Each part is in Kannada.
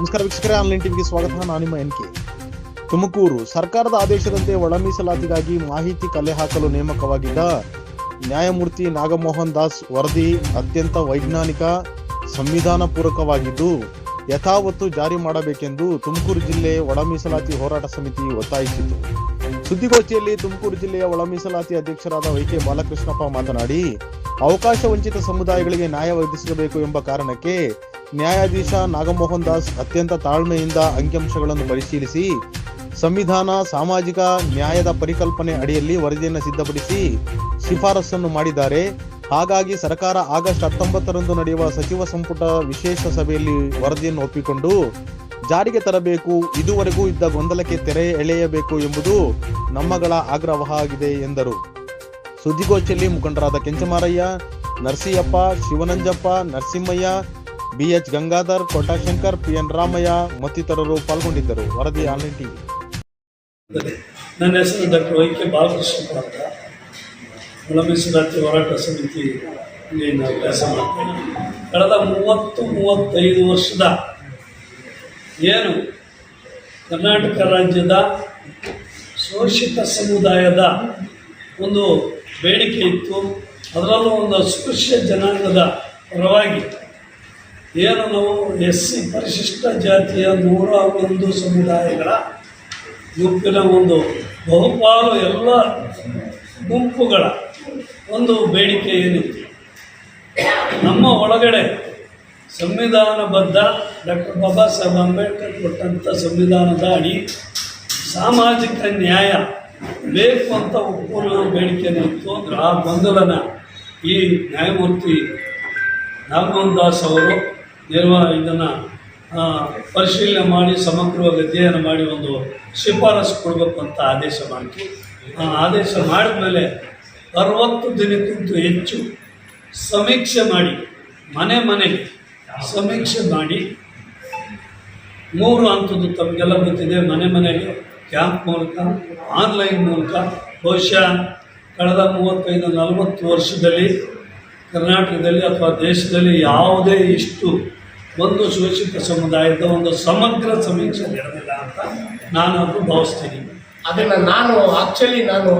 ನಮಸ್ಕಾರ ವೀಕ್ಷಕರೇ, ಆನ್ಲೈನ್ ಟಿವಿಗೆ ಸ್ವಾಗತ. ನಾನು ನಿಮ್ಮ ಎನ್ಕೆ. ತುಮಕೂರು ಸರ್ಕಾರದ ಆದೇಶದಂತೆ ಒಳ ಮೀಸಲಾತಿಗಾಗಿ ಮಾಹಿತಿ ಕಲೆ ಹಾಕಲು ನೇಮಕವಾಗಿದ್ದ ನ್ಯಾಯಮೂರ್ತಿ ನಾಗಮೋಹನ್ ದಾಸ್ ವರದಿ ಅತ್ಯಂತ ವೈಜ್ಞಾನಿಕ, ಸಂವಿಧಾನ ಪೂರಕವಾಗಿದ್ದು ಯಥಾವತ್ತು ಜಾರಿ ಮಾಡಬೇಕೆಂದು ತುಮಕೂರು ಜಿಲ್ಲೆ ಒಳ ಮೀಸಲಾತಿ ಹೋರಾಟ ಸಮಿತಿ ಒತ್ತಾಯಿಸಿತು. ಸುದ್ದಿಗೋಷ್ಠಿಯಲ್ಲಿ ತುಮಕೂರು ಜಿಲ್ಲೆಯ ಒಳ ಮೀಸಲಾತಿ ಅಧ್ಯಕ್ಷರಾದ ವೈಕೆ ಬಾಲಕೃಷ್ಣಪ್ಪ ಮಾತನಾಡಿ, ಅವಕಾಶ ವಂಚಿತ ಸಮುದಾಯಗಳಿಗೆ ನ್ಯಾಯ ಒದಗಿಸಬೇಕು ಎಂಬ ಕಾರಣಕ್ಕೆ ನ್ಯಾಯಾಧೀಶ ನಾಗಮೋಹನ್ ದಾಸ್ ಅತ್ಯಂತ ತಾಳ್ಮೆಯಿಂದ ಅಂಕಿಅಂಶಗಳನ್ನು ಪರಿಶೀಲಿಸಿ ಸಂವಿಧಾನ, ಸಾಮಾಜಿಕ ನ್ಯಾಯದ ಪರಿಕಲ್ಪನೆ ಅಡಿಯಲ್ಲಿ ವರದಿಯನ್ನು ಸಿದ್ಧಪಡಿಸಿ ಶಿಫಾರಸನ್ನು ಮಾಡಿದ್ದಾರೆ. ಹಾಗಾಗಿ ಸರ್ಕಾರ ಆಗಸ್ಟ್ 19ರಂದು ನಡೆಯುವ ಸಚಿವ ಸಂಪುಟ ವಿಶೇಷ ಸಭೆಯಲ್ಲಿ ವರದಿಯನ್ನು ಒಪ್ಪಿಕೊಂಡು ಜಾರಿಗೆ ತರಬೇಕು. ಇದುವರೆಗೂ ಇದ್ದ ಗೊಂದಲಕ್ಕೆ ತೆರೆ ಎಳೆಯಬೇಕು ಎಂಬುದು ನಮ್ಮಗಳ ಆಗ್ರಹವಾಗಿದೆ ಎಂದರು. ಸುದ್ದಿಗೋಷ್ಠಿಯಲ್ಲಿ ಮುಖಂಡರಾದ ಕೆಂಚಮಾರಯ್ಯ, ನರಸಿಯಪ್ಪ, ಶಿವನಂಜಪ್ಪ, ನರಸಿಂಹಯ್ಯ, BH ಗಂಗಾಧರ್, ಕೋಟಾಶಂಕರ್, PN ರಾಮಯ್ಯ ಮತ್ತಿತರರು ಪಾಲ್ಗೊಂಡಿದ್ದರು. ವರದಿ ಆನ್ಲೈನ್ ಟಿವಿ. ನನ್ನ ಹೆಸರು ಡಾಕ್ಟರ್ ವೈಕೆ ಬಾಲಕೃಷ್ಣಪ್ಪ ಅಂತ. ಒಳ ಮೀಸಲಾತಿ ಹೋರಾಟ ಸಮಿತಿ ನಾವು ಕೆಲಸ ಮಾಡ್ತೇವೆ. ಕಳೆದ 30-35 ವರ್ಷದ ಏನು ಕರ್ನಾಟಕ ರಾಜ್ಯದ ಶೋಷಿತ ಸಮುದಾಯದ ಒಂದು ಬೇಡಿಕೆ ಇತ್ತು. ಅದರಲ್ಲೂ ಒಂದು ಅಸ್ಪೃಶ್ಯ ಜನಾಂಗದ ಪರವಾಗಿ ಏನು ನಾವು SC ಪರಿಶಿಷ್ಟ ಜಾತಿಯ 101 ಸಮುದಾಯಗಳ ಗುಂಪಿನ ಒಂದು ಬಹುಪಾಲು ಎಲ್ಲ ಗುಂಪುಗಳ ಒಂದು ಬೇಡಿಕೆ ಏನಿತ್ತು, ನಮ್ಮ ಒಳಗಡೆ ಸಂವಿಧಾನಬದ್ಧ ಡಾಕ್ಟರ್ ಬಾಬಾ ಸಾಹೇಬ್ ಅಂಬೇಡ್ಕರ್ ಕೊಟ್ಟಂಥ ಸಂವಿಧಾನದ ಅಡಿ ಸಾಮಾಜಿಕ ನ್ಯಾಯ ಬೇಕು ಅಂತ ಒಪ್ಪುವ ಬೇಡಿಕೆನೇ ಇತ್ತು. ಅಂದರೆ ಆ ಗೊಂದಲನ ಈ ನ್ಯಾಯಮೂರ್ತಿ ನಾಗಮೋಹನ್ ದಾಸ್ ಅವರು ಇದನ್ನು ಪರಿಶೀಲನೆ ಮಾಡಿ ಸಮಗ್ರವಾಗಿ ಅಧ್ಯಯನ ಮಾಡಿ ಒಂದು ಶಿಫಾರಸು ಕೊಡಬೇಕು ಅಂತ ಆದೇಶ ಮಾಡಿತು. ಆದೇಶ ಮಾಡಿದ ಮೇಲೆ 60 ದಿನಕ್ಕಿಂತ ಹೆಚ್ಚು ಸಮೀಕ್ಷೆ ಮಾಡಿ, ಮನೆಗೆ ಸಮೀಕ್ಷೆ ಮಾಡಿ 3 ಹಂತದ್ದು ತಮಗೆಲ್ಲ ಗೊತ್ತಿದೆ. ಮನೆಗೆ ಕ್ಯಾಂಪ್ ಮೂಲಕ, ಆನ್ಲೈನ್ ಮೂಲಕ, ಬಹುಶಃ ಕಳೆದ 35-40 ವರ್ಷದಲ್ಲಿ ಕರ್ನಾಟಕದಲ್ಲಿ ಅಥವಾ ದೇಶದಲ್ಲಿ ಯಾವುದೇ ಇಷ್ಟು ಒಂದು ಶೋಷಿತ ಸಮುದಾಯದ ಒಂದು ಸಮಗ್ರ ಸಮೀಕ್ಷೆ ನಡೆದಿಲ್ಲ ಅಂತ ನಾನು ಭಾವಿಸ್ತೀನಿ. ಅದನ್ನು ನಾನು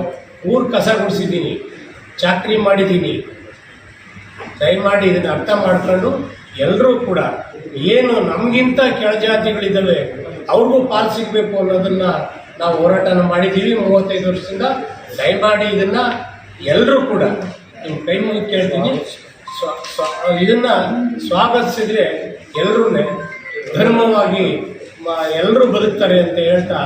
ಊರು ಕಸ ಗುಡಿಸಿದ್ದೀನಿ, ಚಾಕ್ರಿ ಮಾಡಿದ್ದೀನಿ. ದಯಮಾಡಿ ಇದನ್ನು ಅರ್ಥ ಮಾಡ್ಕೊಂಡು ಎಲ್ಲರೂ ಕೂಡ ಏನು ನಮಗಿಂತ ಕೆಳಜಾತಿಗಳಿದ್ದಾವೆ ಅವ್ರಿಗೂ ಪಾಲು ಸಿಗಬೇಕು ಅನ್ನೋದನ್ನು ನಾವು ಹೋರಾಟನ ಮಾಡಿದ್ದೀವಿ 35 ವರ್ಷದಿಂದ. ದಯಮಾಡಿ ಇದನ್ನು ಎಲ್ಲರೂ ಕೂಡ ನಿಮ್ಮ ಕೈ ಮುಗಿ ಕೇಳ್ತೀನಿ, ಇದನ್ನು ಸ್ವಾಗತಿಸಿದರೆ ಎಲ್ಲರೂ ಧರ್ಮವಾಗಿ ಎಲ್ಲರೂ ಬದುಕ್ತಾರೆ ಅಂತ ಹೇಳ್ತಾ